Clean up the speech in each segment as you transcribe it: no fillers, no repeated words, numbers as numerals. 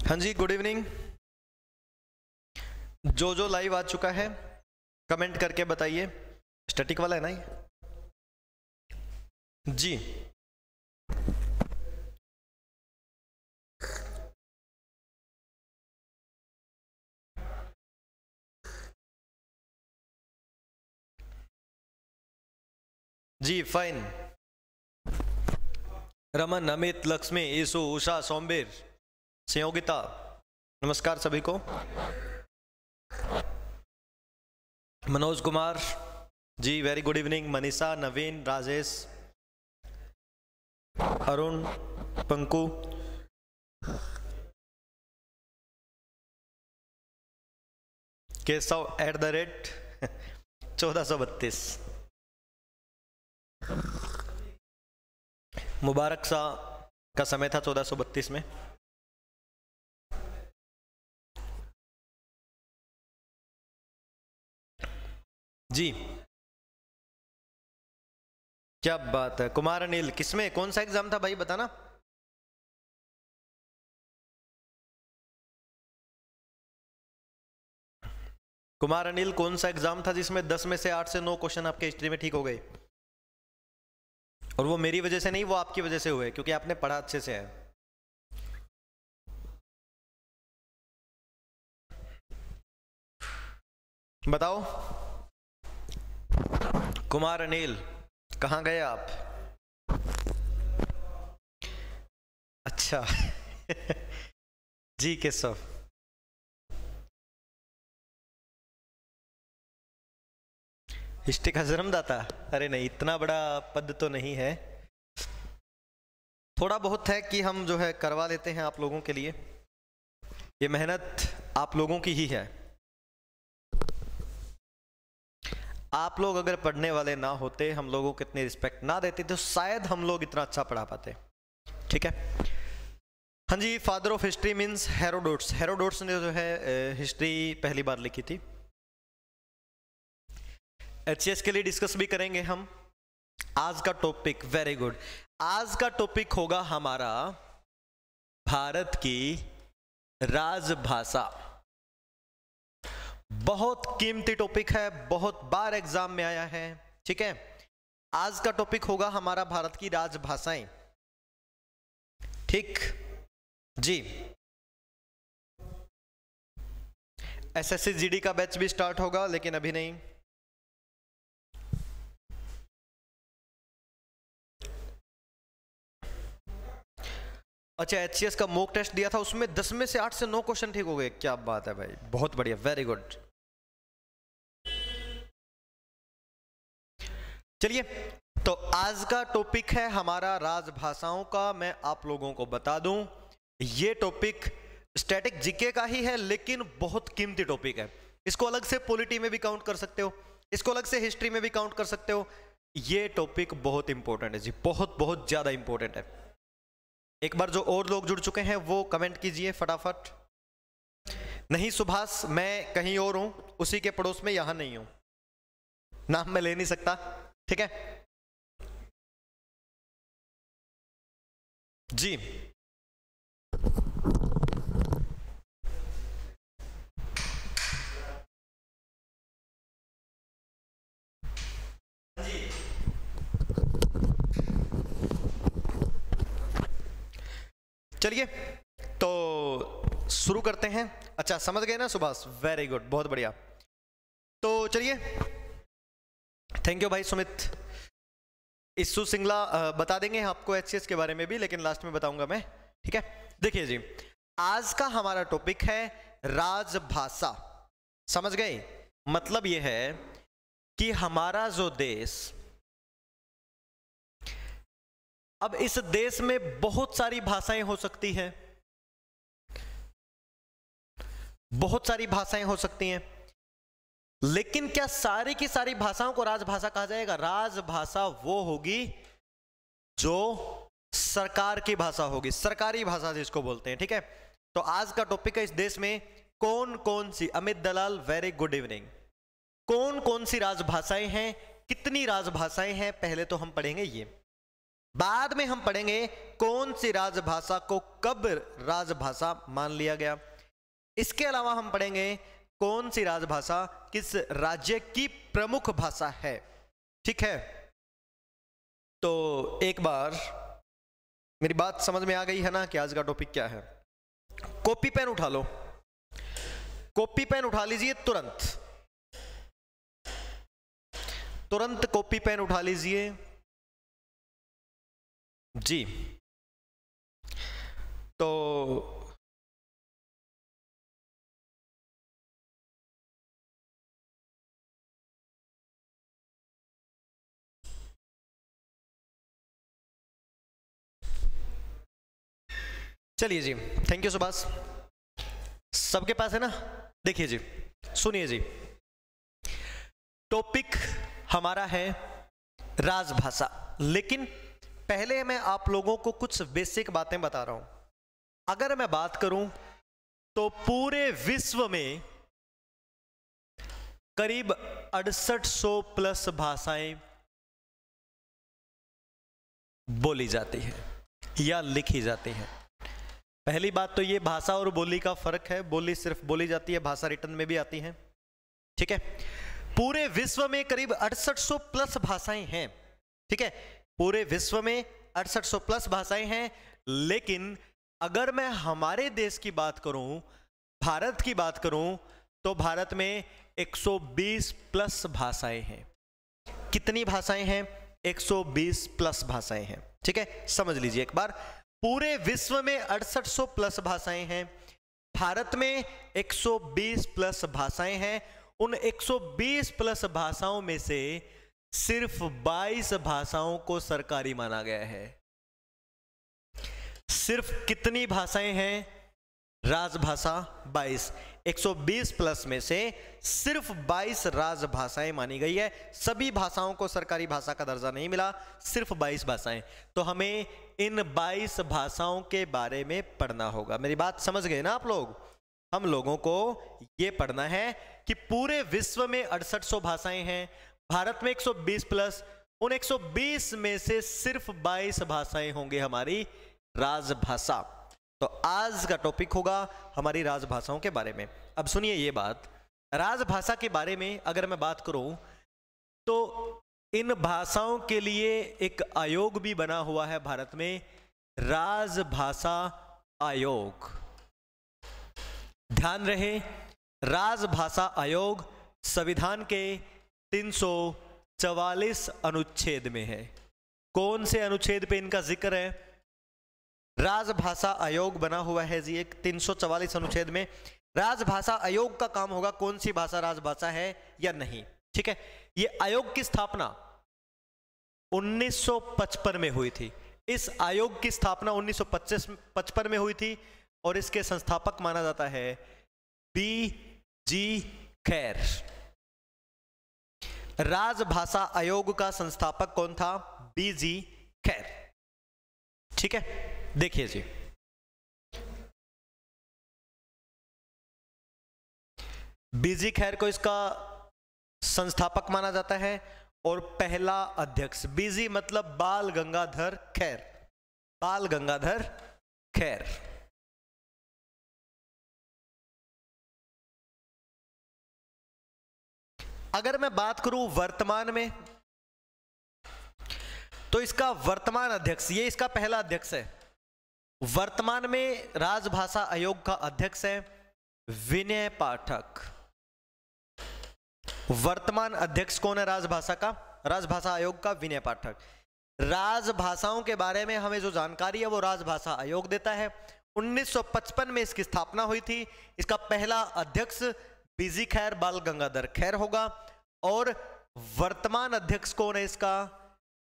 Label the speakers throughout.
Speaker 1: हाँ जी, good evening. जो live आ चुका है कमेंट करके बताइए। स्टैटिक वाला है ना ये? जी जी फाइन। रमन, अमित, लक्ष्मी, ईसु, उषा, सोमबीर, संयोगिता, नमस्कार सभी को। Manoj Kumar ji, very good evening. Manisha, नवीन, राजेश, अरुण, पंकु, केशव @1432, मुबारक सा का समय था 1432 में। जी क्या बात है। कुमार अनिल, किसमें कौन सा एग्जाम था भाई बताना। कुमार अनिल, कौन सा एग्जाम था जिसमें 10 में से 8 से 9 क्वेश्चन आपके हिस्ट्री में ठीक हो गए? और वो मेरी वजह से नहीं, वो आपकी वजह से हुए क्योंकि आपने पढ़ा अच्छे से है। बताओ कुमार अनिल, कहाँ गए आप? अच्छा जी केशव, हिस्ट्री का जन्मदाता? अरे नहीं, इतना बड़ा पद तो नहीं है, थोड़ा बहुत है कि हम जो है करवा लेते हैं आप लोगों के लिए। ये मेहनत आप लोगों की ही है। आप लोग अगर पढ़ने वाले ना होते, हम लोगों को इतनी रिस्पेक्ट ना देते तो शायद हम लोग इतना अच्छा पढ़ा पाते। ठीक है। हाँ जी, father of history means Herodotus. Herodotus ने जो है हिस्ट्री पहली बार लिखी थी। एचएस के लिए डिस्कस भी करेंगे हम। आज का टॉपिक वेरी गुड, आज का टॉपिक होगा हमारा भारत की राजभाषा। बहुत कीमती टॉपिक है, बहुत बार एग्जाम में आया है। ठीक है, आज का टॉपिक होगा हमारा भारत की राजभाषाएं। ठीक जी। एसएससी जीडी का बैच भी स्टार्ट होगा लेकिन अभी नहीं। अच्छा, एचसीएस का मॉक टेस्ट दिया था, उसमें 10 में से 8 से 9 क्वेश्चन ठीक हो गए। क्या बात है भाई, बहुत बढ़िया, वेरी गुड। चलिए, तो आज का टॉपिक है हमारा राजभाषाओं का। मैं आप लोगों को बता दूं, ये टॉपिक स्टैटिक जीके का ही है लेकिन बहुत कीमती टॉपिक है। इसको अलग से पॉलिटी में भी काउंट कर सकते हो, इसको अलग से हिस्ट्री में भी काउंट कर सकते हो। ये टॉपिक बहुत इंपॉर्टेंट है जी, बहुत बहुत ज्यादा इंपॉर्टेंट है। एक बार जो और लोग जुड़ चुके हैं वो कमेंट कीजिए फटाफट। नहीं सुभाष, मैं कहीं और हूं, उसी के पड़ोस में, यहां नहीं हूं, नाम मैं ले नहीं सकता। ठीक है जी। चलिए तो शुरू करते हैं। अच्छा समझ गए ना सुभाष, वेरी गुड, बहुत बढ़िया। तो चलिए, थैंक यू भाई सुमित। इस्सू सिंगला बता देंगे आपको एचसीएस के बारे में भी, लेकिन लास्ट में बताऊंगा मैं। ठीक है, देखिए जी, आज का हमारा टॉपिक है राजभाषा। समझ गए? मतलब यह है कि हमारा जो देश, अब इस देश में बहुत सारी भाषाएं हो सकती हैं, बहुत सारी भाषाएं हो सकती हैं, लेकिन क्या सारी की सारी भाषाओं को राजभाषा कहा जाएगा? राजभाषा वो होगी जो सरकार की भाषा होगी, सरकारी भाषा जिसको बोलते हैं। ठीक है, तो आज का टॉपिक है इस देश में कौन कौन सी, अमित दलाल वेरी गुड इवनिंग, कौन कौन सी राजभाषाएं हैं, कितनी राजभाषाएं हैं, पहले तो हम पढ़ेंगे ये। बाद में हम पढ़ेंगे कौन सी राजभाषा को कब राजभाषा मान लिया गया। इसके अलावा हम पढ़ेंगे कौन सी राजभाषा किस राज्य की प्रमुख भाषा है। ठीक है, तो एक बार मेरी बात समझ में आ गई है ना कि आज का टॉपिक क्या है। कॉपी पेन उठा लो, कॉपी पेन उठा लीजिए तुरंत, तुरंत कॉपी पेन उठा लीजिए जी। तो चलिए जी, थैंक यू सुभाष। सबके पास है ना? देखिए जी, सुनिए जी, टॉपिक हमारा है राजभाषा, लेकिन पहले मैं आप लोगों को कुछ बेसिक बातें बता रहा हूं। अगर मैं बात करूं तो पूरे विश्व में करीब 6800 प्लस भाषाएं बोली जाती है या लिखी जाती है। पहली बात तो ये भाषा और बोली का फर्क है, बोली सिर्फ बोली जाती है, भाषा रिटन में भी आती है। ठीक है, पूरे विश्व में करीब 6800 प्लस भाषाएं हैं। ठीक है, पूरे विश्व में 6800 प्लस भाषाएं हैं, लेकिन अगर मैं हमारे देश की बात करूं, भारत की बात करूं, तो भारत में 120 प्लस भाषाएं हैं। कितनी भाषाएं हैं? 120 प्लस भाषाएं हैं। ठीक है, समझ लीजिए एक बार, पूरे विश्व में 6800 प्लस भाषाएं हैं, भारत में 120 प्लस भाषाएं हैं। उन 120 प्लस भाषाओं में से सिर्फ 22 भाषाओं को सरकारी माना गया है। सिर्फ कितनी भाषाएं हैं? राजभाषा 22। 120 प्लस में से सिर्फ 22 राजभाषाएं मानी गई है। सभी भाषाओं को सरकारी भाषा का दर्जा नहीं मिला, सिर्फ 22 भाषाएं। तो हमें इन 22 भाषाओं के बारे में पढ़ना होगा। मेरी बात समझ गए ना आप लोग? हम लोगों को यह पढ़ना है कि पूरे विश्व में 6800 भाषाएं हैं, भारत में 120 प्लस, उन 120 में से सिर्फ 22 भाषाएं होंगे हमारी राजभाषा। तो आज का टॉपिक होगा हमारी राजभाषाओं के बारे में। अब सुनिए ये बात, राजभाषा के बारे में अगर मैं बात करूं तो इन भाषाओं के लिए एक आयोग भी बना हुआ है भारत में, राजभाषा आयोग। ध्यान रहे, राजभाषा आयोग संविधान के 344 अनुच्छेद में है। कौन से अनुच्छेद पे इनका जिक्र है? राजभाषा आयोग बना हुआ है जी एक 344 अनुच्छेद में। राजभाषा आयोग का काम होगा कौन सी भाषा राजभाषा है या नहीं। ठीक है, ये आयोग की स्थापना 1955 में हुई थी। इस आयोग की स्थापना 1955 में हुई थी और इसके संस्थापक माना जाता है बी.जी. खैर। राजभाषा आयोग का संस्थापक कौन था? बी.जी. खैर। ठीक है, देखिए जी, बी.जी. खैर को इसका संस्थापक माना जाता है और पहला अध्यक्ष। बी.जी. मतलब बाल गंगाधर खैर, बाल गंगाधर खैर। अगर मैं बात करूं वर्तमान में, तो इसका वर्तमान अध्यक्ष, ये इसका पहला अध्यक्ष है। वर्तमान में राजभाषा आयोग का अध्यक्ष है विनय पाठक। वर्तमान अध्यक्ष कौन है राजभाषा का? राजभाषा आयोग का विनय पाठक। राजभाषाओं के बारे में हमें जो जानकारी है वो राजभाषा आयोग देता है। 1955 में इसकी स्थापना हुई थी। इसका पहला अध्यक्ष बी.जी. खैर, बाल गंगाधर खैर होगा और वर्तमान अध्यक्ष कौन है इसका?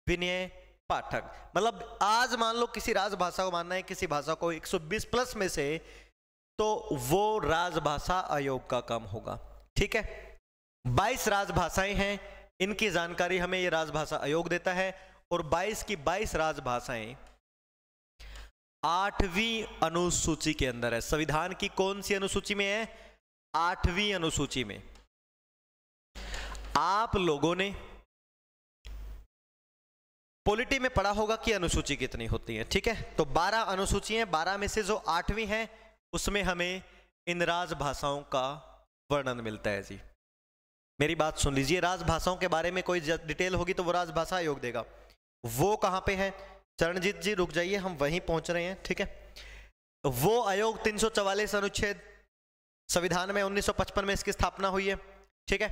Speaker 1: विनय पाठक। मतलब आज मान लो किसी राजभाषा को मानना है, किसी भाषा को 120 प्लस में से, तो वो राजभाषा आयोग का काम होगा। ठीक है, 22 राजभाषाएं हैं, इनकी जानकारी हमें ये राजभाषा आयोग देता है और 22 की 22 राजभाषाएं 8वीं अनुसूची के अंदर है। संविधान की कौन सी अनुसूची में है? 8वीं अनुसूची में। आप लोगों ने पॉलिटी में पढ़ा होगा कि अनुसूची कितनी होती है, ठीक है। तो 12 अनुसूची हैं, 12 में से जो 8वीं है उसमें हमें इन राजभाषाओं का वर्णन मिलता है जी। मेरी बात सुन लीजिए, राजभाषाओं के बारे में कोई डिटेल होगी तो वो राजभाषा आयोग देगा। वो कहां पे है? चरणजीत जी रुक जाइए, हम वहीं पहुंच रहे हैं, ठीक है। वो आयोग 344 अनुच्छेद संविधान में 1955 में इसकी स्थापना हुई है, ठीक है।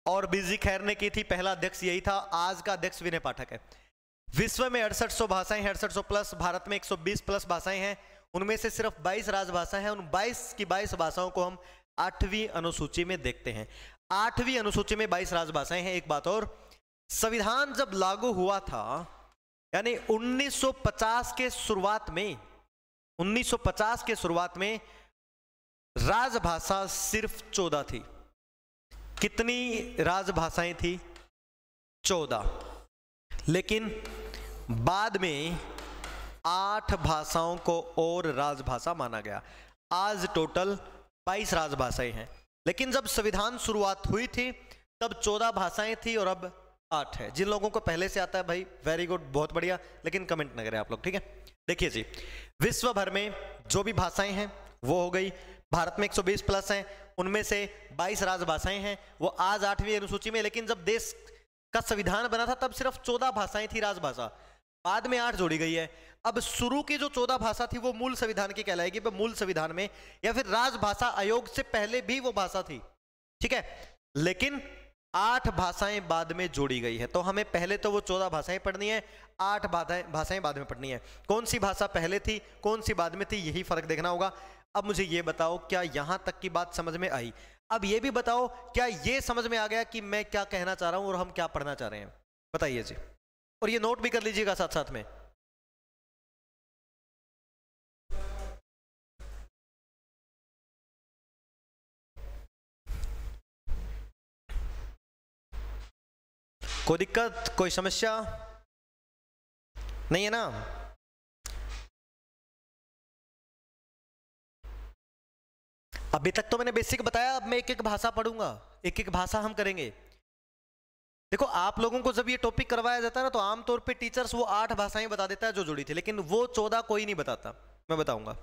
Speaker 1: और बीजी खैर ने की थी, पहला अध्यक्ष यही था। आज का अध्यक्ष विनय पाठक है। विश्व में 6800 भाषाएं, 6800 प्लस, भारत में 120 प्लस भाषाएं हैं। उनमें से सिर्फ 22 राजभाषाएं हैं। उन 22 की 22 भाषाओं को हम 8वीं अनुसूची में देखते हैं। 8वीं अनुसूची में 22 राजभाषाएं हैं। एक बात और, संविधान जब लागू हुआ था यानी 1950 के शुरुआत में, 1950 के शुरुआत में राजभाषा सिर्फ 14 थी। कितनी राजभाषाएं थी? 14। लेकिन बाद में 8 भाषाओं को और राजभाषा माना गया। आज टोटल 22 राजभाषाएं हैं। लेकिन जब संविधान शुरुआत हुई थी तब 14 भाषाएं थी और अब 8 है। जिन लोगों को पहले से आता है भाई वेरी गुड, बहुत बढ़िया, लेकिन कमेंट न करें आप लोग, ठीक है। देखिए जी, विश्व भर में जो भी भाषाएं हैं वो हो गई। भारत में 120 प्लस हैं, उनमें से 22 राजभाषाएं हैं, वो आज 8वीं अनुसूची में। लेकिन जब देश का संविधान बना था तब सिर्फ 14 भाषाएं थी राजभाषा, बाद में 8 जोड़ी गई है। अब शुरू की जो 14 भाषा थी वो मूल संविधान की कहलाएगी। मूल संविधान में या फिर राजभाषा आयोग से पहले भी वो भाषा थी, ठीक है। लेकिन 8 भाषाएं बाद में जोड़ी गई है। तो हमें पहले तो वो 14 भाषाएं पढ़नी है, 8 भाषाएं बाद में पढ़नी है। कौन सी भाषा पहले थी, कौन सी बाद में थी, यही फर्क देखना होगा। अब मुझे ये बताओ, क्या यहां तक की बात समझ में आई? अब ये भी बताओ, क्या ये समझ में आ गया कि मैं क्या कहना चाह रहा हूं और हम क्या पढ़ना चाह रहे हैं? बताइए जी। और ये नोट भी कर लीजिएगा साथ साथ में। कोई दिक्कत, कोई समस्या नहीं है ना? अभी तक तो मैंने बेसिक बताया, अब मैं एक एक भाषा पढ़ूंगा, एक एक भाषा हम करेंगे। देखो, आप लोगों को जब ये टॉपिक करवाया जाता है ना तो आमतौर पे टीचर्स वो 8 भाषाएं बता देता है जो जुड़ी थी, लेकिन वो 14 कोई नहीं बताता। मैं बताऊंगा।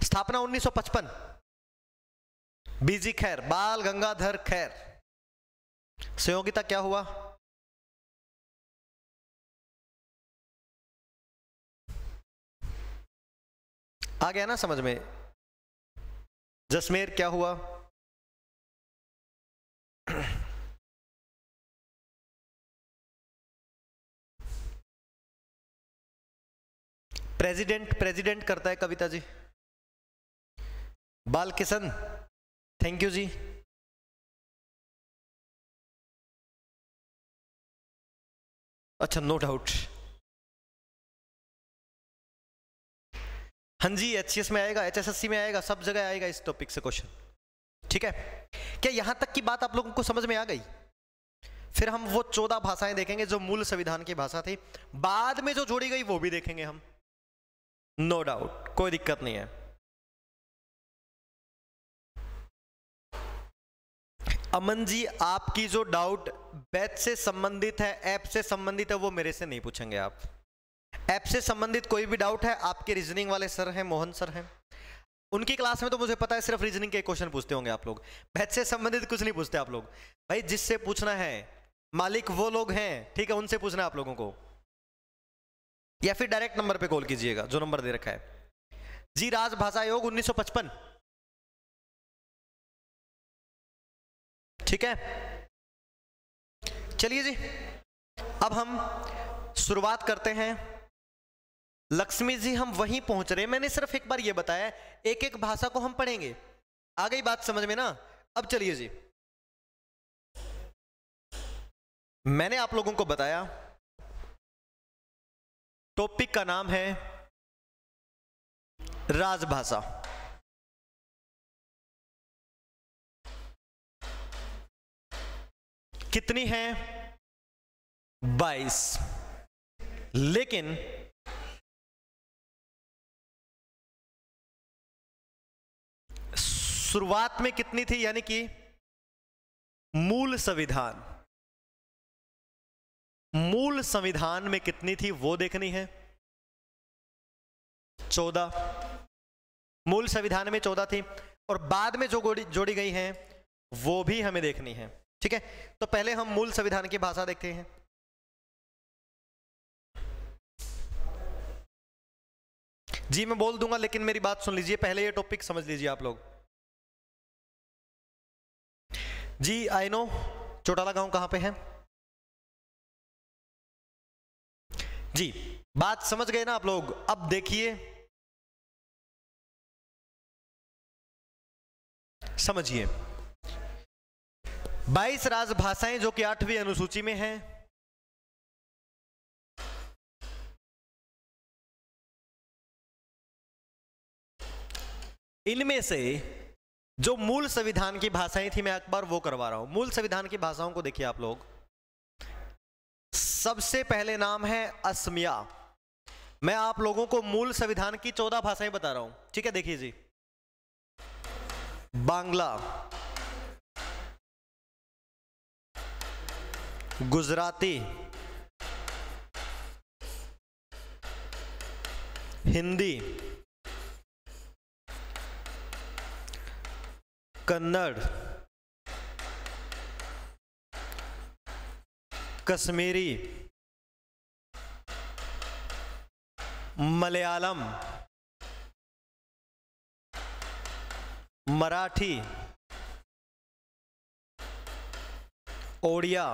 Speaker 1: स्थापना 1955, बीजी खैर, बाल गंगाधर खैर। सहयोगिता क्या हुआ? आ गया ना समझ में? जसमेर क्या हुआ? प्रेसिडेंट करता है कविता जी। बाल किशन, थैंक यू जी। अच्छा, नो डाउट। हाँ जी, एचसीएस में आएगा, एचएसएससी में आएगा, सब जगह आएगा इस टॉपिक से क्वेश्चन, ठीक है। क्या यहां तक की बात आप लोगों को समझ में आ गई? फिर हम वो 14 भाषाएं देखेंगे जो मूल संविधान की भाषा थी, बाद में जो जोड़ी गई वो भी देखेंगे हम, नो डाउट, कोई दिक्कत नहीं है। अमन जी, आपकी जो डाउट बैच से संबंधित है, ऐप से संबंधित है, वो मेरे से नहीं पूछेंगे आप। ऐप से संबंधित कोई भी डाउट है, आपके रीजनिंग वाले सर हैं, मोहन सर हैं, उनकी क्लास में तो मुझे पता है सिर्फ रीजनिंग के क्वेश्चन पूछते होंगे आप लोग। बैच से संबंधित कुछ नहीं पूछते आप लोग। भाई जिससे पूछना है, मालिक वो लोग हैं, ठीक है, उनसे पूछना है आप लोगों को, या फिर डायरेक्ट नंबर पे कॉल कीजिएगा जो नंबर दे रखा है जी। राजभाषा आयोग 1955, ठीक है। चलिए जी, अब हम शुरुआत करते हैं। लक्ष्मी जी, हम वहीं पहुंच रहे हैं। मैंने सिर्फ एक बार ये बताया, एक एक भाषा को हम पढ़ेंगे। आ गई बात समझ में ना? अब चलिए जी, मैंने आप लोगों को बताया टॉपिक का नाम है राजभाषा। कितनी है? 22। लेकिन शुरुआत में कितनी थी? यानी कि मूल संविधान, मूल संविधान में कितनी थी वो देखनी है। 14। मूल संविधान में 14 थी, और बाद में जो जोड़ी गई हैं वो भी हमें देखनी है। ठीक है, तो पहले हम मूल संविधान की भाषा देखते हैं। जी मैं बोल दूंगा, लेकिन मेरी बात सुन लीजिए, पहले ये टॉपिक समझ लीजिए आप लोग। जी आई नो, चौटाला गांव कहां पे है? जी बात समझ गए ना आप लोग? अब देखिए, समझिए, 22 राजभाषाएं जो कि 8वीं अनुसूची में हैं, इनमें से जो मूल संविधान की भाषाएं थी, मैं एक बार वो करवा रहा हूं। मूल संविधान की भाषाओं को देखिए आप लोग। सबसे पहले नाम है असमिया। मैं आप लोगों को मूल संविधान की 14 भाषाएं बता रहा हूं, ठीक है? देखिए जी, बांग्ला, गुजराती, हिंदी, कन्नड़, कश्मीरी, मलयालम, मराठी, ओडिया,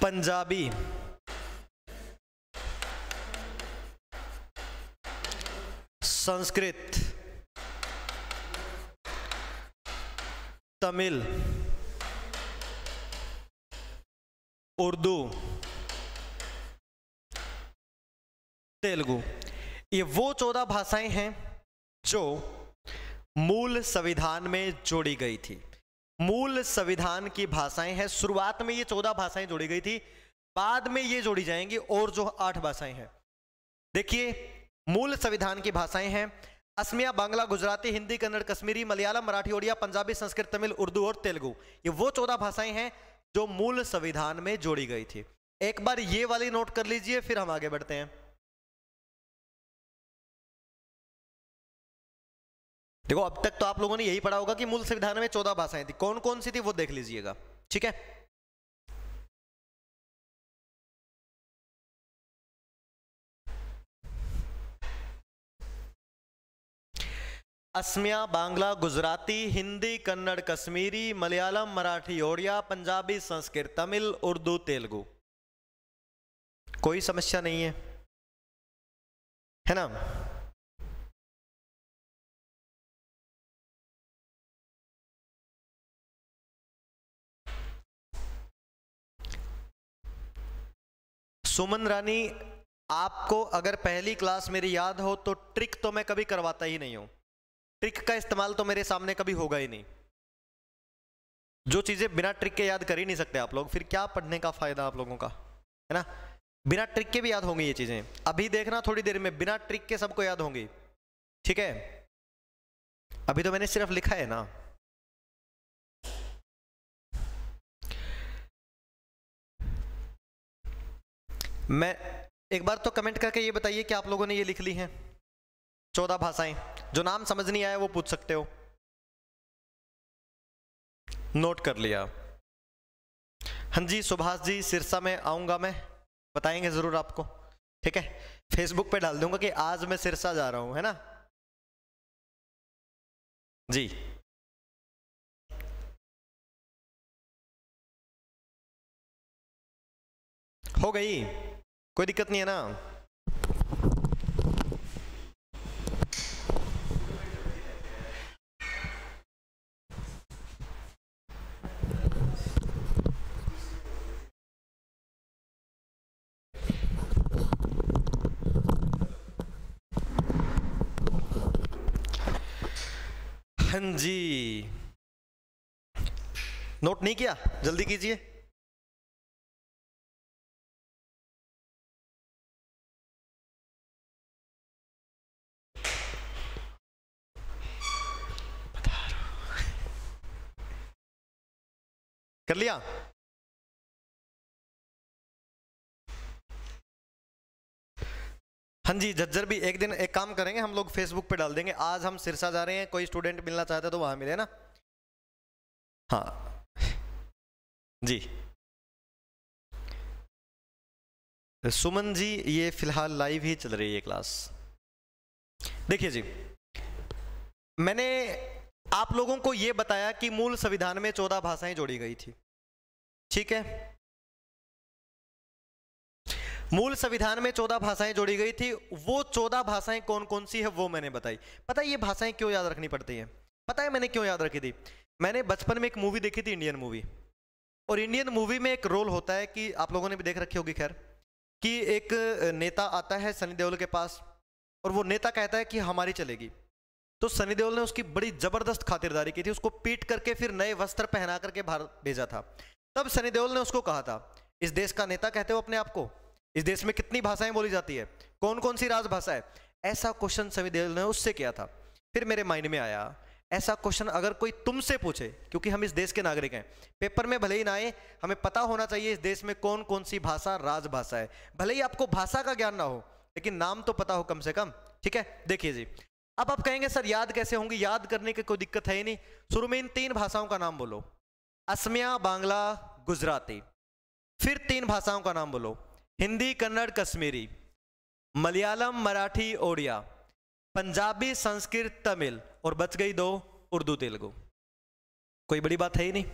Speaker 1: पंजाबी, संस्कृत, तमिल, उर्दू, तेलुगु। ये वो 14 भाषाएं हैं जो मूल संविधान में जोड़ी गई थी। मूल संविधान की भाषाएं हैं। शुरुआत में ये 14 भाषाएं जोड़ी गई थी, बाद में ये जोड़ी जाएंगी और जो 8 भाषाएं हैं। देखिए, मूल संविधान की भाषाएं हैं असमिया, बांग्ला, गुजराती, हिंदी, कन्नड़, कश्मीरी, मलयालम, मराठी, ओडिया, पंजाबी, संस्कृत, तमिल, उर्दू और तेलुगु। ये वो 14 भाषाएं हैं जो मूल संविधान में जोड़ी गई थी। एक बार ये वाली नोट कर लीजिए, फिर हम आगे बढ़ते हैं। देखो, अब तक तो आप लोगों ने यही पढ़ा होगा कि मूल संविधान में 14 भाषाएं थी। कौन कौन सी थी वो देख लीजिएगा, ठीक है? असमिया, बांग्ला, गुजराती, हिंदी, कन्नड़, कश्मीरी, मलयालम, मराठी, ओडिया, पंजाबी, संस्कृत, तमिल, उर्दू, तेलुगु। कोई समस्या नहीं है ना? सुमन रानी, आपको अगर पहली क्लास मेरी याद हो तो ट्रिक तो मैं कभी करवाता ही नहीं हूं। ट्रिक का इस्तेमाल तो मेरे सामने कभी होगा ही नहीं। जो चीजें बिना ट्रिक के याद कर ही नहीं सकते आप लोग, फिर क्या पढ़ने का फायदा आप लोगों का, है ना? बिना ट्रिक के भी याद होंगी ये चीजें। अभी देखना, थोड़ी देर में बिना ट्रिक के सबको याद होंगी, ठीक है? अभी तो मैंने सिर्फ लिखा है ना। मैं एक बार तो कमेंट करके ये बताइए कि आप लोगों ने ये लिख ली हैं 14 भाषाएं। जो नाम समझ नहीं आया वो पूछ सकते हो। नोट कर लिया? हाँ जी सुभाष जी, सिरसा में आऊंगा मैं, बताएंगे जरूर आपको, ठीक है? फेसबुक पे डाल दूंगा कि आज मैं सिरसा जा रहा हूं, है ना जी? हो गई, कोई दिक्कत नहीं है ना? हाँ जी, नोट नहीं किया? जल्दी कीजिए। कर लिया? हाँ जी, झज्जर भी एक दिन एक काम करेंगे हम लोग, फेसबुक पे डाल देंगे। आज हम सिरसा जा रहे हैं, कोई स्टूडेंट मिलना चाहते तो वहां मिले ना। हाँ जी। सुमन जी, ये फिलहाल लाइव ही चल रही है क्लास। देखिए जी, मैंने आप लोगों को यह बताया कि मूल संविधान में 14 भाषाएं जोड़ी गई थी, ठीक है। मूल संविधान में 14 भाषाएं जोड़ी गई थी। वो 14 भाषाएं कौन कौन सी है वो मैंने बताई। पता है ये भाषाएं क्यों याद रखनी पड़ती हैं? पता है मैंने क्यों याद रखी थी? मैंने बचपन में एक मूवी देखी थी, इंडियन मूवी। और इंडियन मूवी में एक रोल होता है कि आप लोगों ने भी देख रखी होगी खैर, कि एक नेता आता है सनी देओल के पास और वो नेता कहता है कि हमारी चलेगी। तो सनी देओल ने उसकी बड़ी जबरदस्त खातिरदारी की थी, उसको पीट करके फिर नए वस्त्र पहना करके भारत भेजा था। तब सनी देओल ने उसको कहा था, इस देश का नेता कहते हो अपने आप को, इस देश में कितनी भाषाएं बोली जाती है, कौन कौन सी राजभाषा है? ऐसा क्वेश्चन सनी देओल ने उससे किया था। फिर मेरे माइंड में आया, ऐसा क्वेश्चन अगर कोई तुमसे पूछे, क्योंकि हम इस देश के नागरिक हैं, पेपर में भले ही ना आए, हमें पता होना चाहिए इस देश में कौन कौन सी भाषा राजभाषा है। भले ही आपको भाषा का ज्ञान ना हो, लेकिन नाम तो पता हो कम से कम, ठीक है। देखिए जी, अब आप कहेंगे सर याद कैसे होंगी? याद करने की कोई दिक्कत है ही नहीं। शुरू में इन 3 भाषाओं का नाम बोलो, असमिया, बांग्ला, गुजराती। फिर 3 भाषाओं का नाम बोलो, हिंदी, कन्नड़, कश्मीरी, मलयालम, मराठी, ओडिया, पंजाबी, संस्कृत, तमिल, और बच गई 2, उर्दू, तेलुगु। कोई बड़ी बात है ही नहीं।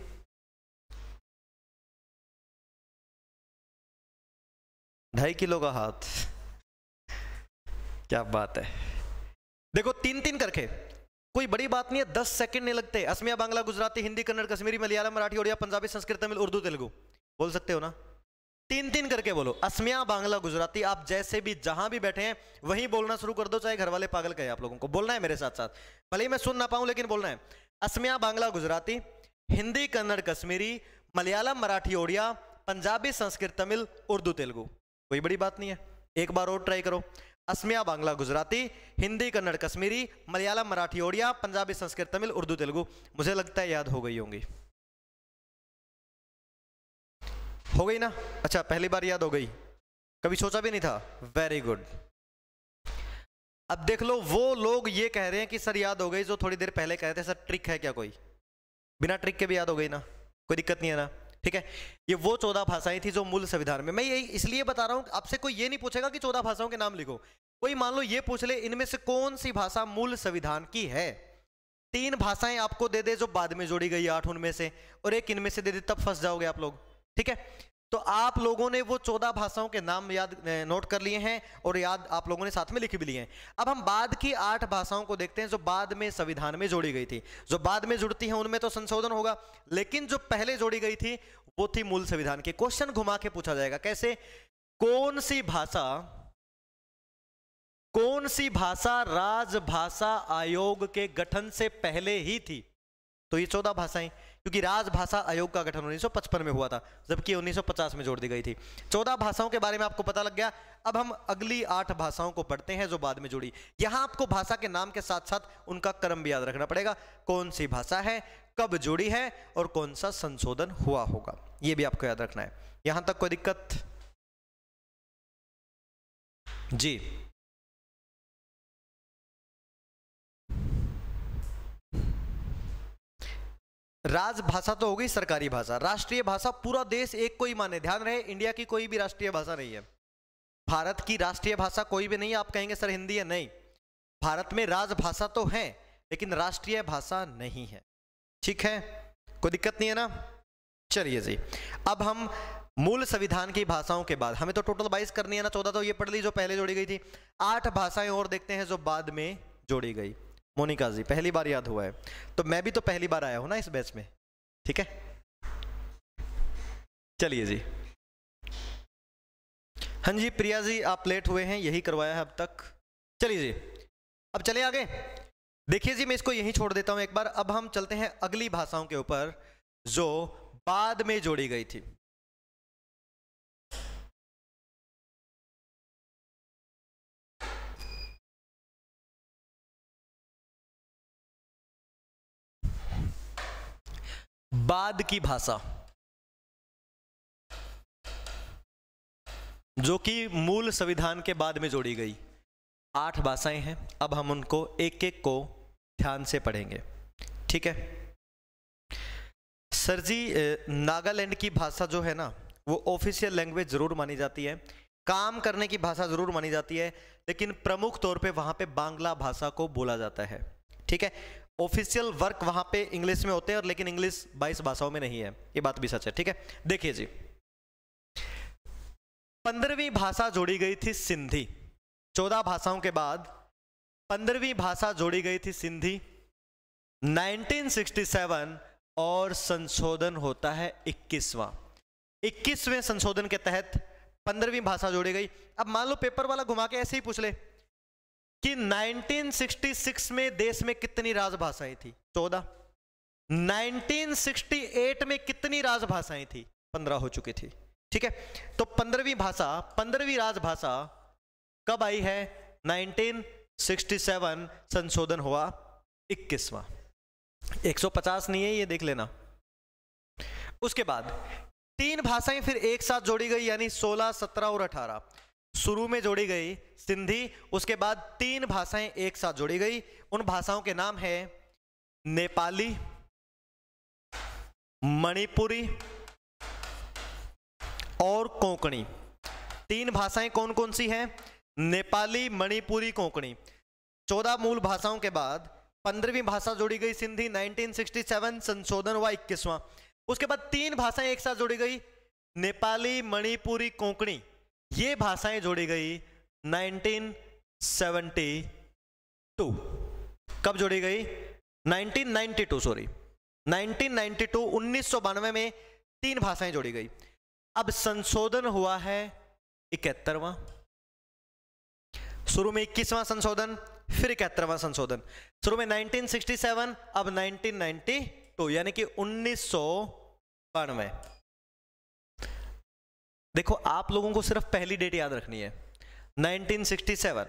Speaker 1: ढाई किलो का हाथ, क्या बात है। देखो 3-3 करके, कोई बड़ी बात नहीं है, 10 सेकंड नहीं लगते। असमिया, बांग्ला, गुजराती, हिंदी, कन्नड़, कश्मीरी, मलयालम, मराठी, ओडिया, पंजाबी, संस्कृत, तमिल, उर्दू, तेलुगु। बोल सकते हो ना? 3-3 करके बोलो, असमिया, बांग्ला, गुजराती। आप जैसे भी जहां भी बैठे हैं वहीं बोलना शुरू कर दो, चाहे घर वाले पागल कहे, आप लोगों को बोलना है मेरे साथ साथ, भले ही मैं सुन ना पाऊं लेकिन बोलना है। असमिया, बांग्ला, गुजराती, हिंदी, कन्नड़, कश्मीरी, मलयालम, मराठी, ओडिया, पंजाबी, संस्कृत, तमिल, उर्दू, तेलुगु। कोई बड़ी बात नहीं है, एक बार और ट्राई करो। असमिया, बांग्ला, गुजराती, हिंदी, कन्नड़, कश्मीरी, मलयालम, मराठी, ओडिया, पंजाबी, संस्कृत, तमिल, उर्दू, तेलुगु। मुझे लगता है याद हो गई होंगी। हो गई ना? अच्छा, पहली बार याद हो गई, कभी सोचा भी नहीं था। Very good. अब देख लो, वो लोग ये कह रहे हैं कि सर याद हो गई, जो थोड़ी देर पहले कह रहे थे सर ट्रिक है क्या कोई? बिना ट्रिक के भी याद हो गई ना, कोई दिक्कत नहीं है ना, ठीक है। ये वो 14 भाषाएं थी जो मूल संविधान में। मैं यही इसलिए बता रहा हूं, आपसे कोई ये नहीं पूछेगा कि 14 भाषाओं के नाम लिखो। कोई मान लो ये पूछ ले, इनमें से कौन सी भाषा मूल संविधान की है? 3 भाषाएं आपको दे दे जो बाद में जोड़ी गई 8 उनमें से, और एक इनमें से दे दे, तब फंस जाओगे आप लोग, ठीक है। तो आप लोगों ने वो 14 भाषाओं के नाम याद नोट कर लिए हैं, और याद आप लोगों ने साथ में लिख भी लिए हैं। अब हम बाद की 8 भाषाओं को देखते हैं जो बाद में संविधान में जोड़ी गई थी। जो बाद में जुड़ती हैं उनमें तो संशोधन होगा, लेकिन जो पहले जोड़ी गई थी वो थी मूल संविधान की। क्वेश्चन घुमा के पूछा जाएगा, कैसे? कौन सी भाषा राजभाषा आयोग के गठन से पहले ही थी? तो ये 14 भाषाएं, क्योंकि राजभाषा आयोग का गठन 1955 में हुआ था, जबकि 1950 में जोड़ दी गई थी। 14 भाषाओं के बारे में आपको पता लग गया। अब हम अगली 8 भाषाओं को पढ़ते हैं जो बाद में जुड़ी। यहां आपको भाषा के नाम के साथ साथ उनका क्रम भी याद रखना पड़ेगा, कौन सी भाषा है, कब जुड़ी है, और कौन सा संशोधन हुआ होगा, यह भी आपको याद रखना है। यहां तक कोई दिक्कत? जी, राजभाषा तो हो गई सरकारी भाषा। राष्ट्रीय भाषा पूरा देश एक को ही माने, ध्यान रहे, इंडिया की कोई भी राष्ट्रीय भाषा नहीं है। भारत की राष्ट्रीय भाषा कोई भी नहीं है। आप कहेंगे सर हिंदी है, नहीं, भारत में राजभाषा तो है लेकिन राष्ट्रीय भाषा नहीं है, ठीक है, कोई दिक्कत नहीं है ना। चलिए जी, अब हम मूल संविधान की भाषाओं के बाद, हमें तो टोटल 22 करनी है ना, 14 तो ये पढ़ ली जो पहले जोड़ी गई थी, 8 भाषाएं और देखते हैं जो बाद में जोड़ी गई। मोनिका जी पहली बार याद हुआ है, तो मैं भी तो पहली बार आया हूं ना इस बैच में, ठीक है। चलिए जी, हाँ जी प्रिया जी आप लेट हुए हैं, यही करवाया है अब तक। चलिए जी, अब चले आगे। देखिए जी, मैं इसको यहीं छोड़ देता हूं एक बार। अब हम चलते हैं अगली भाषाओं के ऊपर जो बाद में जोड़ी गई थी। बाद की भाषा, जो कि मूल संविधान के बाद में जोड़ी गई। 8 भाषाएं हैं। अब हम उनको एक एक को ध्यान से पढ़ेंगे, ठीक है। सर जी, नागालैंड की भाषा जो है ना वो ऑफिशियल लैंग्वेज जरूर मानी जाती है, काम करने की भाषा जरूर मानी जाती है, लेकिन प्रमुख तौर पे वहां पे बांग्ला भाषा को बोला जाता है, ठीक है। ऑफिशियल वर्क वहां पे इंग्लिश में होते हैं, और लेकिन इंग्लिश 22 भाषाओं में नहीं है, ये बात भी सच है, ठीक है। देखिए जी, 15वीं भाषा जोड़ी गई थी सिंधी। 14 भाषाओं के बाद 15वीं भाषा जोड़ी गई थी सिंधी 1967, और संशोधन होता है 21वें संशोधन के तहत 15वीं भाषा जोड़ी गई। अब मान लो पेपर वाला घुमा के ऐसे ही पूछ ले कि 1966 में देश में कितनी राजभाषाएं थी? 14। 1968 में कितनी राजभाषाएं थी? 15 हो चुकी थी, ठीक है। तो 15वीं राजभाषा कब आई है? 1967, संशोधन हुआ 21वां। 150 नहीं है, ये देख लेना। उसके बाद 3 भाषाएं फिर एक साथ जोड़ी गई, यानी 16, 17 और 18। शुरू में जोड़ी गई सिंधी, उसके बाद 3 भाषाएं एक साथ जोड़ी गई। उन भाषाओं के नाम है नेपाली, मणिपुरी और कोंकणी। 3 भाषाएं कौन कौन सी हैं? नेपाली, मणिपुरी, कोंकणी। 14 मूल भाषाओं के बाद 15वीं भाषा जोड़ी गई सिंधी 1967, संशोधन हुआ 21वां। उसके बाद 3 भाषाएं एक साथ जोड़ी गई, नेपाली, मणिपुरी, कोंकणी। ये भाषाएं जोड़ी गई 1972। कब जोड़ी गई? 1992 में 3 भाषाएं जोड़ी गई। अब संशोधन हुआ है 71वां। शुरू में 21वां संशोधन, फिर 71वां संशोधन। शुरू में 1967, अब 1992, यानी कि 1992। देखो, आप लोगों को सिर्फ पहली डेट याद रखनी है, 1967।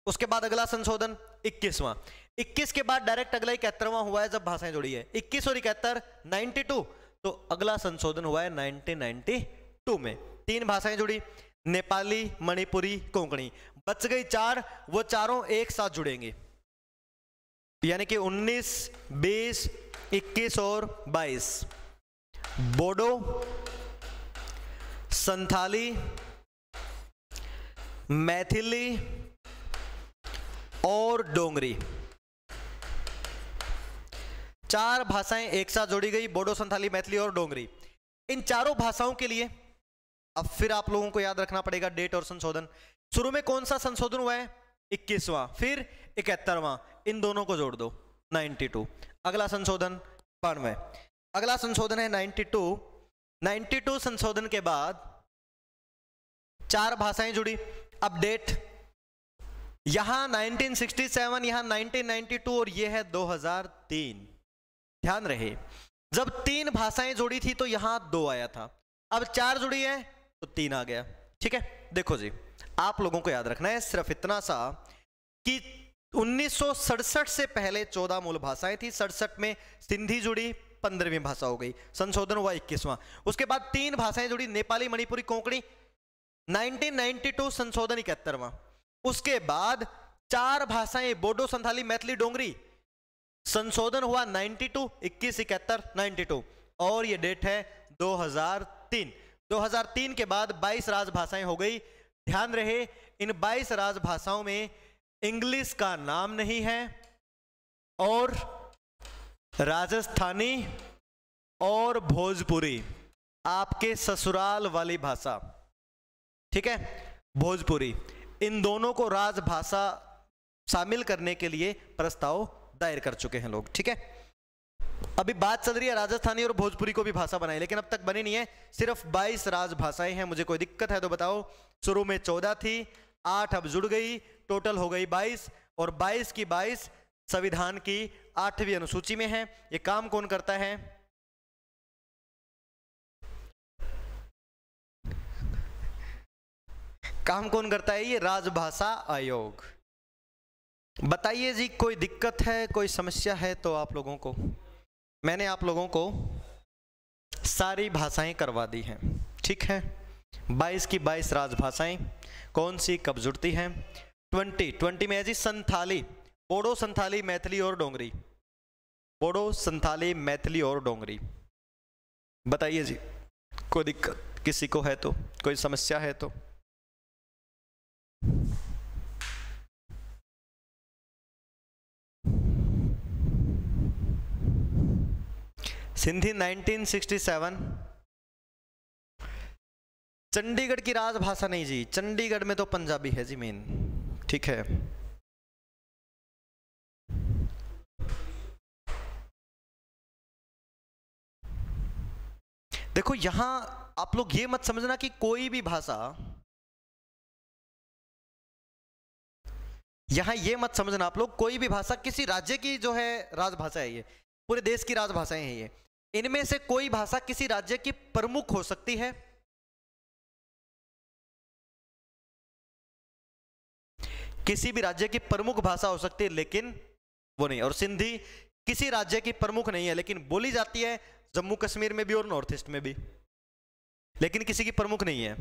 Speaker 1: उसके बाद अगला संशोधन 21वां। 21 के बाद डायरेक्ट अगला 71वां हुआ है जब भाषाएं जोड़ी है। 21 और 71, 92। तो अगला संशोधन हुआ है 1992 में। 3 भाषाएं जुड़ी, नेपाली, मणिपुरी, कोंकणी। बच गई 4, वो चारों एक साथ जुड़ेंगे, यानी कि 19, 20, 21 और 22। बोडो, संथाली, मैथिली और डोंगरी। 4 भाषाएं एक साथ जोड़ी गई, बोडो, संथाली, मैथिली और डोंगरी। इन चारों भाषाओं के लिए अब फिर आप लोगों को याद रखना पड़ेगा डेट और संशोधन। शुरू में कौन सा संशोधन हुआ है? 21वां, फिर 71वां। इन दोनों को जोड़ दो, 92। अगला संशोधन 92। अगला संशोधन है 92। 92 संशोधन के बाद 4 भाषाएं जुड़ी। अब डेट यहां 1967, यहां 1992 और यह है 2003। ध्यान रहे, जब 3 भाषाएं जोड़ी थी तो यहां 2 आया था, अब 4 जुड़ी है तो 3 आ गया, ठीक है। देखो जी, आप लोगों को याद रखना है सिर्फ इतना सा कि 1967 से पहले 14 मूल भाषाएं थी। 67 में सिंधी जुड़ी, 15वीं भाषा हो गई, संशोधन हुआ 21वां। उसके बाद 3 भाषाएं जुड़ी, नेपाली, मणिपुरी, कोंकणी, 1992 संशोधन 71वां। उसके बाद 4 भाषाएं बोडो, संथाली, मैथिली, डोंगरी, संशोधन हुआ 92, 21, 71, 92, और ये डेट है 2003। 2003 के बाद 22 राजभाषाएं हो गई। ध्यान रहे, इन 22 राजभाषाओं में इंग्लिश का नाम नहीं है, और राजस्थानी और भोजपुरी आपके ससुराल वाली भाषा, ठीक है, भोजपुरी, इन दोनों को राजभाषा शामिल करने के लिए प्रस्ताव दायर कर चुके हैं लोग, ठीक है। अभी बात चल रही है राजस्थानी और भोजपुरी को भी भाषा बनाई, लेकिन अब तक बनी नहीं है। सिर्फ 22 राजभाषाएं हैं। मुझे कोई दिक्कत है तो बताओ। शुरू में 14 थी, 8 अब जुड़ गई, टोटल हो गई 22, और 22 की 22 संविधान की 8वीं अनुसूची में है। ये काम कौन करता है? काम कौन करता है? ये राजभाषा आयोग। बताइए जी, कोई दिक्कत है, कोई समस्या है तो आप लोगों को? मैंने आप लोगों को सारी भाषाएं करवा दी हैं, ठीक है। 22 की 22 राजभाषाएं कौन सी कब जुड़ती हैं? 20 में है जी संथाली, बोडो, संथाली, मैथिली और डोंगरी। बोडो, संथाली, मैथिली और डोंगरी। बताइए जी, कोई दिक्कत किसी को है तो, कोई समस्या है तो? सिंधी 1967। चंडीगढ़ की राजभाषा नहीं जी, चंडीगढ़ में तो पंजाबी है जी मेन, ठीक है। देखो यहां आप लोग ये मत समझना कि कोई भी भाषा, यहां ये मत समझना आप लोग कोई भी भाषा किसी राज्य की जो है राजभाषा है, ये पूरे देश की राजभाषाएं हैं ये। इनमें से कोई भाषा किसी राज्य की प्रमुख हो सकती है, किसी भी राज्य की प्रमुख भाषा हो सकती है, लेकिन वो नहीं। और सिंधी किसी राज्य की प्रमुख नहीं है, लेकिन बोली जाती है जम्मू कश्मीर में भी और नॉर्थ ईस्ट में भी, लेकिन किसी की प्रमुख नहीं है।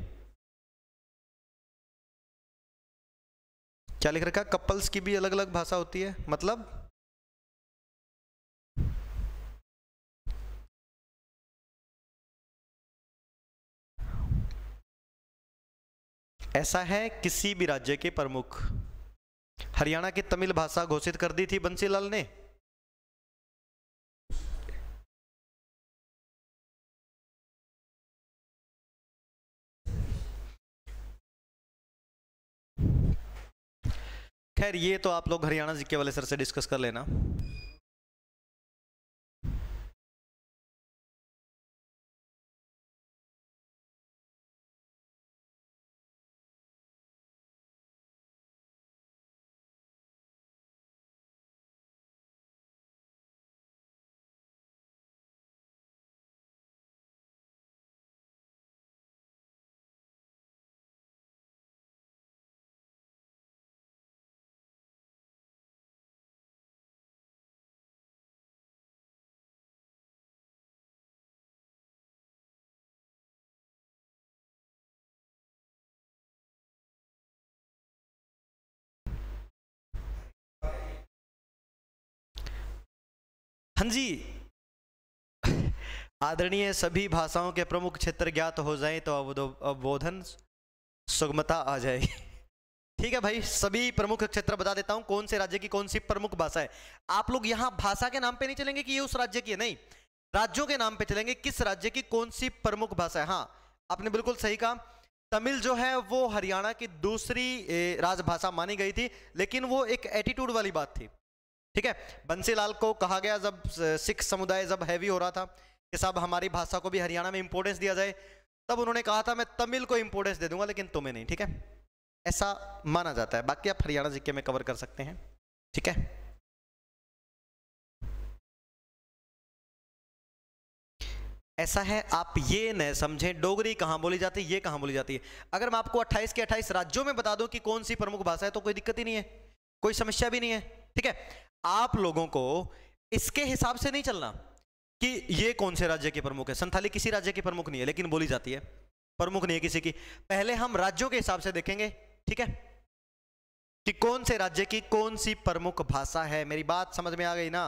Speaker 1: क्या लिख रखा? कपल्स की भी अलग अलग भाषा होती है, मतलब ऐसा है किसी भी राज्य के प्रमुख। हरियाणा की तमिल भाषा घोषित कर दी थी बंसीलाल ने। खैर ये तो आप लोग हरियाणा जीके वाले सर से डिस्कस कर लेना। हाँ जी, आदरणीय सभी भाषाओं के प्रमुख क्षेत्र ज्ञात हो जाएं तो अवबोधन सुगमता आ जाएगी। ठीक है भाई, सभी प्रमुख क्षेत्र बता देता हूं, कौन से राज्य की कौन सी प्रमुख भाषा है। आप लोग यहां भाषा के नाम पे नहीं चलेंगे कि ये उस राज्य की है, नहीं, राज्यों के नाम पे चलेंगे, किस राज्य की कौन सी प्रमुख भाषा है। हाँ आपने बिल्कुल सही कहा, तमिल जो है वो हरियाणा की दूसरी राजभाषा मानी गई थी, लेकिन वो एक एटीट्यूड वाली बात थी। ठीक है, बंसीलाल को कहा गया जब सिख समुदाय जब हैवी हो रहा था कि साहब हमारी भाषा को भी हरियाणा में इंपोर्टेंस दिया जाए, तब उन्होंने कहा था मैं तमिल को इंपोर्टेंस दे दूंगा लेकिन तुम्हें नहीं। ठीक है, ऐसा माना जाता है। बाकी आप हरियाणा जीके में कवर कर सकते हैं। ठीक है, ऐसा है, आप ये न समझें डोगरी कहां बोली जाती है, ये कहां बोली जाती है। अगर मैं आपको 28 के 28 राज्यों में बता दूं कि कौन सी प्रमुख भाषा है तो कोई दिक्कत ही नहीं है, कोई समस्या भी नहीं है। ठीक है, आप लोगों को इसके हिसाब से नहीं चलना कि ये कौन से राज्य के प्रमुख है। संथाली किसी राज्य की प्रमुख नहीं है, लेकिन बोली जाती है, प्रमुख नहीं है किसी की। पहले हम राज्यों के हिसाब से देखेंगे, ठीक है, कि कौन से राज्य की कौन सी प्रमुख भाषा है। मेरी बात समझ में आ गई ना?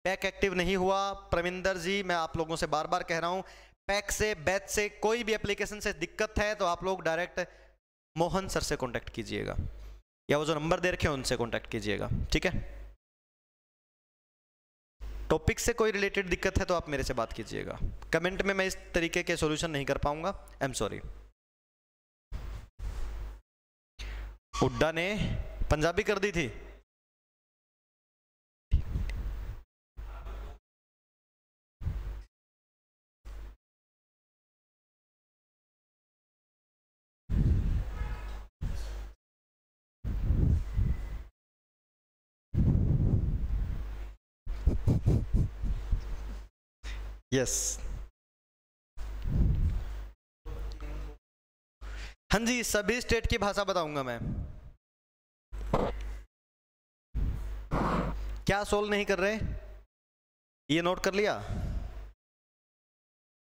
Speaker 1: पैक एक्टिव नहीं हुआ प्रविंदर जी, मैं आप लोगों से बार बार कह रहा हूं, पैक से बैच से कोई भी एप्लीकेशन से दिक्कत है तो आप लोग डायरेक्ट मोहन सर से कांटेक्ट कीजिएगा, या वो जो नंबर दे रखे हैं उनसे कांटेक्ट कीजिएगा। ठीक है, टॉपिक से कोई रिलेटेड दिक्कत है तो आप मेरे से बात कीजिएगा। कमेंट में मैं इस तरीके के सॉल्यूशन नहीं कर पाऊंगा, आई एम सॉरी। हुड्डा ने पंजाबी कर दी थी। यस, हाँ जी, सभी स्टेट की भाषा बताऊंगा मैं। क्या सोल्व नहीं कर रहे? ये नोट कर लिया?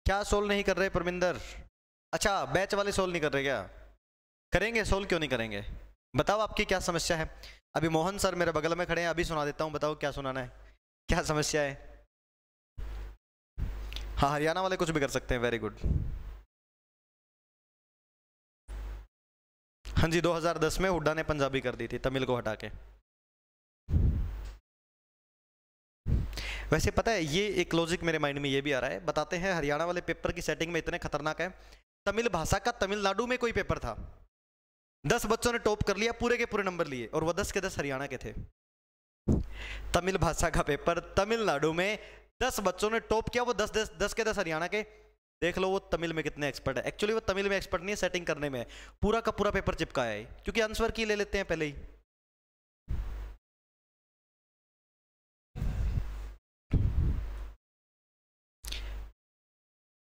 Speaker 1: क्या सोल्व नहीं कर रहे परमिंदर? अच्छा, बैच वाले सोल्व नहीं कर रहे क्या? करेंगे सोल्व, क्यों नहीं करेंगे? बताओ आपकी क्या समस्या है। अभी मोहन सर मेरे बगल में खड़े हैं, अभी सुना देता हूँ, बताओ क्या सुनाना है, क्या समस्या है। हाँ, हरियाणा वाले कुछ भी कर सकते हैं, वेरी गुड। हाँ जी, 2010 में हुड्डा ने पंजाबी कर दी थी, तमिल को हटा के। वैसे पता है, ये एक लॉजिक मेरे माइंड में ये भी आ रहा है, बताते हैं। हरियाणा वाले पेपर की सेटिंग में इतने खतरनाक है, तमिल भाषा का तमिलनाडु में कोई पेपर था, 10 बच्चों ने टॉप कर लिया, पूरे के पूरे नंबर लिए, और वो 10 के 10 हरियाणा के थे। तमिल भाषा का पेपर तमिलनाडु में 10 बच्चों ने टॉप किया, वो 10 के 10 हरियाणा के। देख लो वो तमिल में कितने एक्सपर्ट है। एक्चुअली वो तमिल में एक्सपर्ट नहीं है, सेटिंग करने में पूरा का पूरा पेपर चिपकाया है, क्योंकि आंसर की ले लेते हैं पहले ही।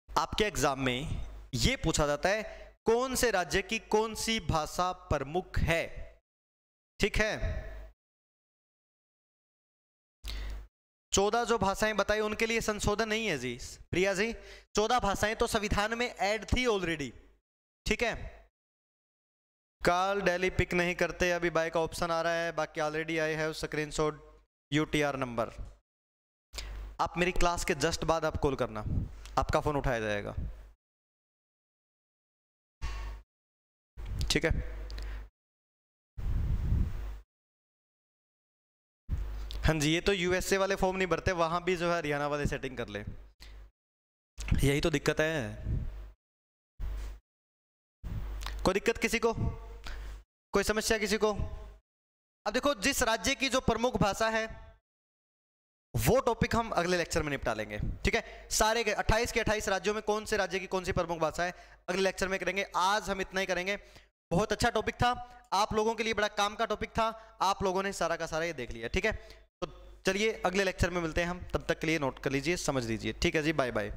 Speaker 1: आपके एग्जाम में ये पूछा जाता है, कौन से राज्य की कौन सी भाषा प्रमुख है, ठीक है। 14 जो भाषाएं बताई उनके लिए संशोधन नहीं है जी प्रिया जी, 14 भाषाएं तो संविधान में ऐड थी ऑलरेडी, ठीक है। कॉल डेली पिक नहीं करते, अभी बाय का ऑप्शन आ रहा है, बाकी already I have screenshot UTR number. आप मेरी क्लास के जस्ट बाद आप कॉल करना, आपका फोन उठाया जाएगा, ठीक है। हाँ जी, ये तो यूएसए वाले फॉर्म नहीं भरते, वहां भी जो है हरियाणा वाले सेटिंग कर ले, यही तो दिक्कत है। कोई दिक्कत किसी को, कोई समस्या किसी को? अब देखो, जिस राज्य की जो प्रमुख भाषा है वो टॉपिक हम अगले लेक्चर में निपटा लेंगे, ठीक है। सारे के 28 के 28 राज्यों में कौन से राज्य की कौन सी प्रमुख भाषा है अगले लेक्चर में करेंगे। आज हम इतना ही करेंगे। बहुत अच्छा टॉपिक था, आप लोगों के लिए बड़ा काम का टॉपिक था, आप लोगों ने सारा का सारा ये देख लिया, ठीक है। तो चलिए अगले लेक्चर में मिलते हैं हम, तब तक के लिए नोट कर लीजिए, समझ लीजिए, ठीक है जी, बाय बाय।